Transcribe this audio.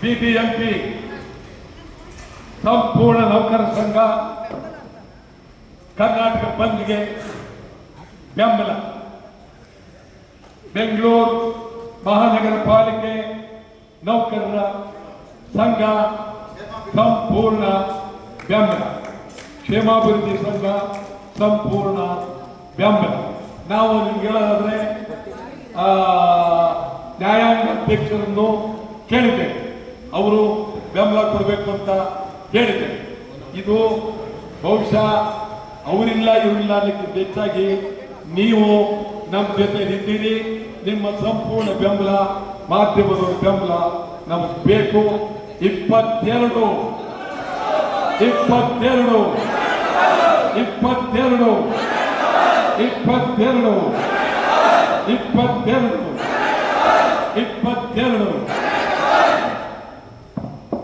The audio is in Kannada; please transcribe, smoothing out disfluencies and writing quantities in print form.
ಬಿಬಿಎಂಪಿ ಸಂಪೂರ್ಣ ನೌಕರ ಸಂಘ ಕರ್ನಾಟಕ ಬಂದ್ಗೆ ಬೆಂಬಲ. ಬೆಂಗಳೂರು ಮಹಾನಗರ ಪಾಲಿಕೆ ನೌಕರರ ಸಂಘ ಸಂಪೂರ್ಣ ಬೆಂಬಲ. ಕ್ಷೇಮಾಭಿವೃದ್ಧಿ ಸಂಘ ಸಂಪೂರ್ಣ ಬೆಂಬಲ. ನಾವು ನಿಮ್ಗೆ ಹೇಳೋದಾದ್ರೆ ನ್ಯಾಯಾಂಗ ಅಧ್ಯಕ್ಷರನ್ನು ಕೇಳಿದ್ದೇವೆ, ಅವರು ಬೆಂಬಲ ಕೊಡಬೇಕು ಅಂತ ಹೇಳಿದ್ದೇವೆ. ಇದು ಬಹುಶಃ ಅವರಿಲ್ಲ ಇವರಿಲ್ಲ ಅನ್ನೋಕ್ಕಿಂತ ಹೆಚ್ಚಾಗಿ ನೀವು ನಮ್ಮ ಜೊತೆ ಇದ್ದೀರಿ. ನಿಮ್ಮ ಸಂಪೂರ್ಣ ಬೆಂಬಲ, ಮಾಧ್ಯಮದವರ ಬೆಂಬಲ ನಮಗೆ ಬೇಕು. 22 22 22 22 22